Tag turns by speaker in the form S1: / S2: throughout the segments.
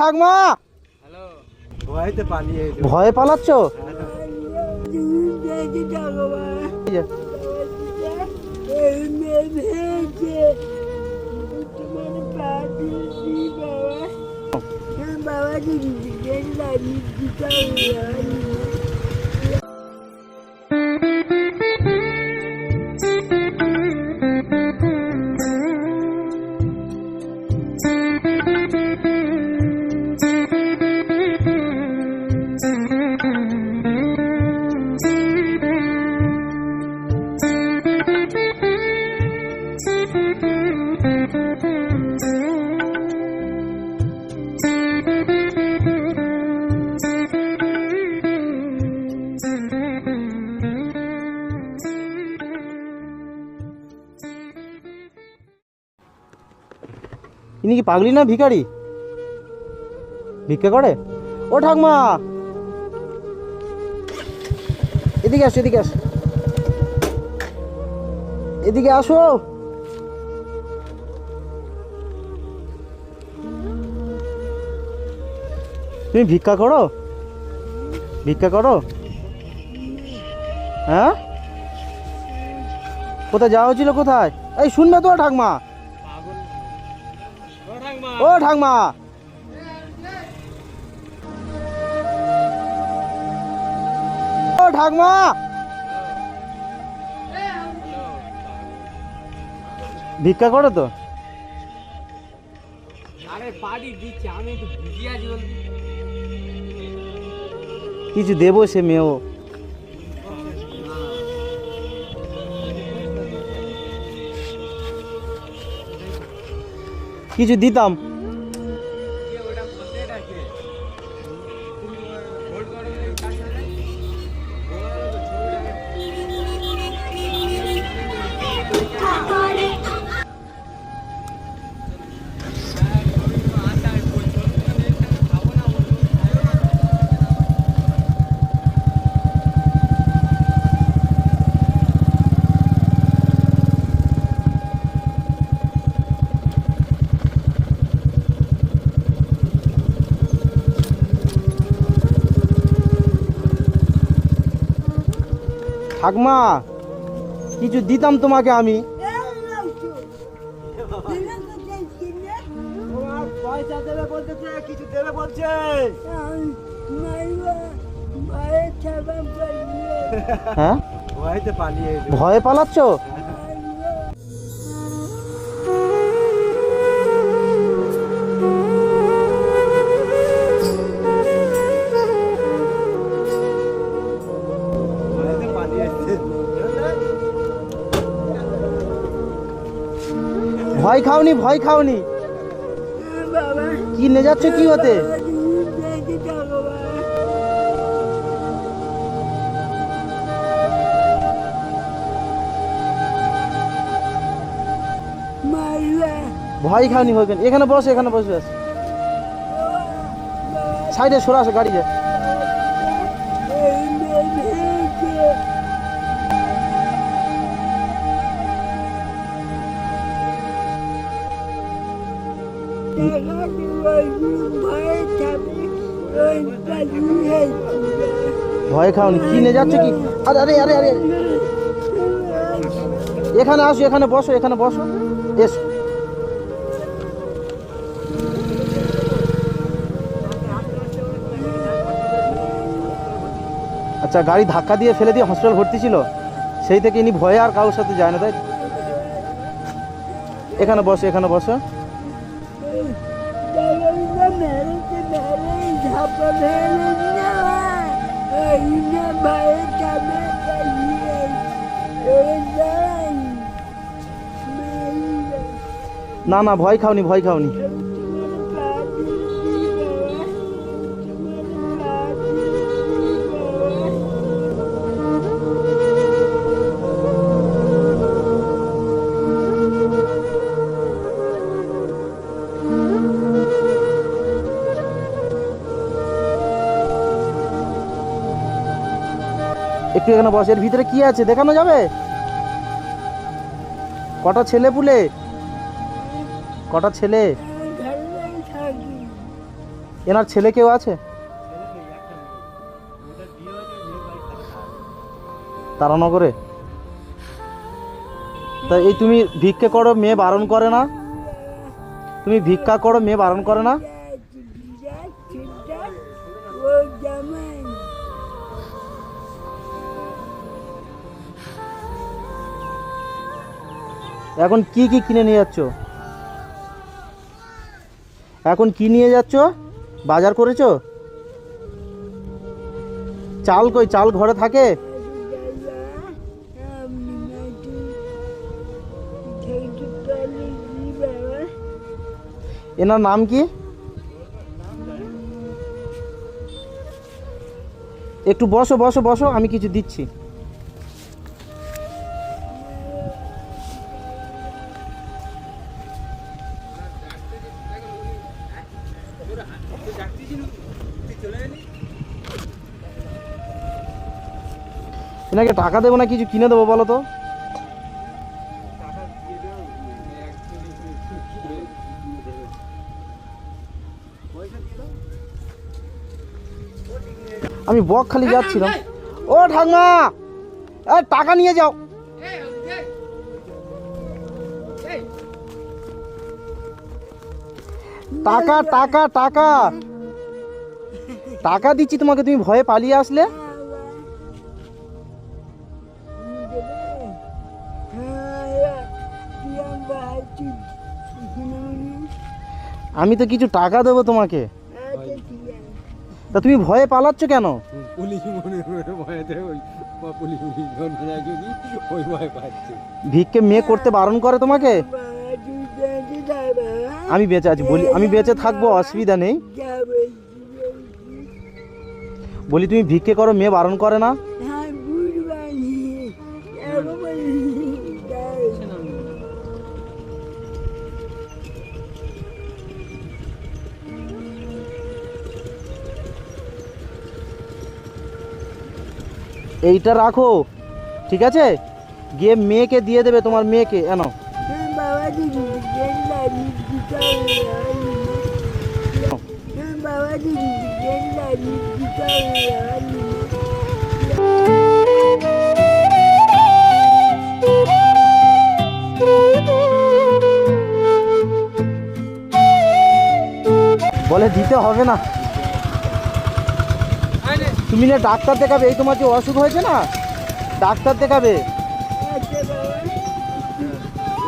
S1: ঠাকমা,
S2: হ্যালো, ভয়েতে পালিয়ে
S1: ভয়ে পালাচ্ছ? ইনি কি পাগলি না ভিখারি? ভিক্ষা করে? ও ঠাকমা, এদিকে আসো, এদিকে আসো, এদিকে আসো। তুমি ভিক্ষা করো? ভিক্ষা করো? হ্যাঁ, কোথায় যাওয়া হয়েছিল? কোথায়? এই শুনবে তো ঠাকমা? ও ঠাকমা, ও ঠাকমা, ভিক্ষা করো তো?
S2: আরে পাড়ি দিচ্ছি, আমি একটু বিজি আছি বলতে।
S1: কিছু দেবো সে মেয়েও। কিছু দিতাম। ঠাকমা, কিছু দিতাম তোমাকে আমি।
S2: পয়সা দেবে বলতেছে, কিছু দেবে বলছে।
S1: হ্যাঁ,
S2: ভয়েতে পালিয়ে
S1: ভয়ে পালাচ্ছ? ভয় খাওনি? ভয় খাওনি? কি নিয়ে যাচ্ছ? কি হতে? ভয় খাওনি? হবে এখানে বসে, এখানে বসে আছে। সাইডে সরে আসো, গাড়ি যায়। ভয় খাওনি? কি নিয়ে যাচ্ছ? কি? আরে আরে আরে আরে, এখানে আসো, এখানে বসো, এখানে বসো, এসো। আচ্ছা, গাড়ি ধাক্কা দিয়ে ফেলে দিয়ে হসপিটাল ভর্তি ছিল, সেই থেকে ইনি ভয়ে আর কারোর সাথে যায় না, তাই? এখানে বসো, এখানে বসো। না না, ভয় খাওনি, ভয় খাওনি। একটু এখানে বস। এর ভিতরে কি আছে দেখানো যাবে? কটা ছেলে পুলে? কটা ছেলে? এনার ছেলে কেউ আছে? তারানগরে? তা এই তুমি ভিক্ষে করো, মেয়ে বারণ করে না? তুমি ভিক্ষা করো, মেয়ে বারণ করে না? এখন কি কি কিনে নিয়ে যাচ্ছ? এখন কি নিয়ে যাচ্ছ? বাজার করেছো? চাল কই? চাল ঘরে থাকে? এনার নাম কি? একটু বসো বসো বসো, আমি কিছু দিচ্ছি। এনাকে টাকা দেবো না কিছু কিনে দেবো বলো তো? আমি বকখালি যাচ্ছিলাম। ও ঠাকমা, টাকা নিয়ে যাও। টাকা টাকা টাকা টাকা দিচ্ছি তোমাকে, তুমি ভয়ে পালিয়ে আসলে। আমি তো কিছু টাকা দেবো তোমাকে, তা তুমি ভয়ে পালাচ্ছ কেন? ভিক্ষে মেয়ে করতে বারণ করে তোমাকে? আমি বেঁচে আছি বলি, আমি বেঁচে থাকবো, অসুবিধা নেই। বলি তুমি ভিক্ষে করো, মেয়ে বারণ করে না? এইটা রাখো, ঠিক আছে? গিয়ে মেয়েকে দিয়ে দেবে, তোমার মেয়েকে। এনো বলে দিতে হবে না। তুমি না ডাক্তার দেখাবে, এই তোমার যে অসুখ হয়েছে না, ডাক্তার দেখাবে।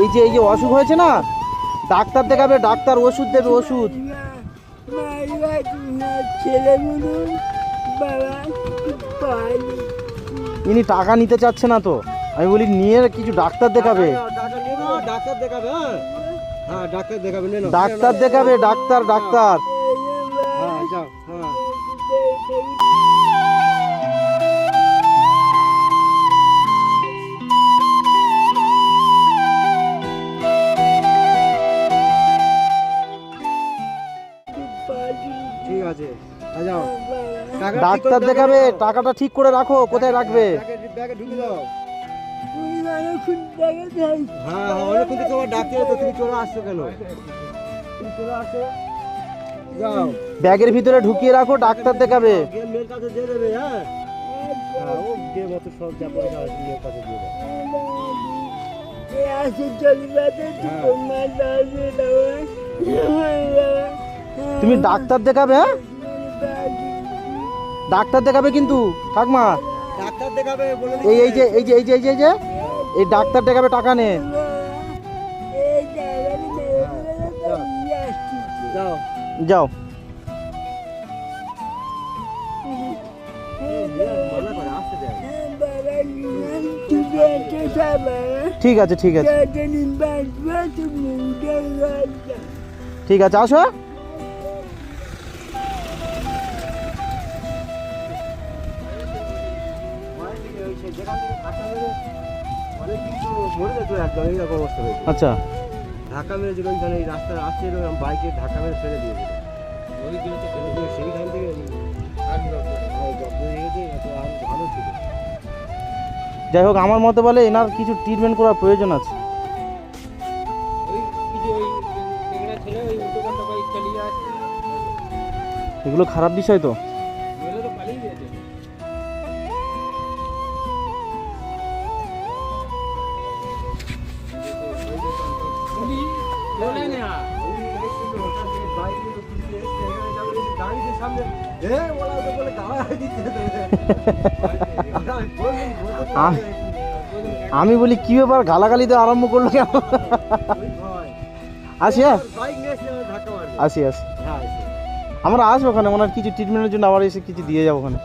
S1: এই যে অসুখ হয়েছে না, ডাক্তার দেখাবে, ডাক্তার ওষুধ দেবে, ওষুধ। ইনি টাকা নিতে চাচ্ছে না তো, আমি বলি নিয়ে কিছু ডাক্তার দেখাবে।
S2: ডাক্তার দেখাবে, হ্যাঁ ডাক্তার দেখাবে,
S1: ডাক্তার দেখাবে, ডাক্তার ডাক্তার।
S2: হ্যাঁ যাও, হ্যাঁ। ঠিক আছে, যাও।
S1: ডাক্তার দেখাবে, টাকাটা ঠিক করে রাখো। কোথায় রাখবে?
S2: ব্যাগে ঢুকে দাও। হ্যাঁ অনেকক্ষণ তো তোমার ডাক্তার, তো তুমি চলে আসছো কেন? তুমি চলে আসো, যাও।
S1: ব্যাগের ভিতরে ঢুকিয়ে রাখো, ডাক্তার দেখাবে।
S2: মেয়ের কাছে দিয়ে দেবে, হ্যাঁ। ও যে মতো সব যা পয়সা আছে মেয়ের কাছে দিয়ে দেবে।
S1: তুমি ডাক্তার দেখাবে, হ্যাঁ? ডাক্তার দেখাবে কিন্তু ঠাকমা।
S2: ডাক্তার দেখাবে বলে
S1: এই ডাক্তার দেখাবে, টাকা নে।
S2: যাও
S1: যাও। ঠিক আছে ঠিক আছে ঠিক আছে, আসো। আচ্ছা,
S2: ধাক্কা মেরে যেখানে জানে এই রাস্তায় আসছে, এরকম বাইকে ধাক্কা মেরে ফেলে দিয়েছিল। সেইখান থেকে ভালো ছিল।
S1: যাই হোক, আমার মতে বলে এনার কিছু ট্রিটমেন্ট করার প্রয়োজন আছে। এগুলো খারাপ বিষয় তো। আমি বলি কি ব্যাপার, গালাগালি তো আরম্ভ করলো কেন? আসি, হ্যাঁ আসি আসি। আমরা আসবো ওখানে, ওনার কিছু ট্রিটমেন্টের জন্য আবার এসে কিছু দিয়ে যাবো ওখানে।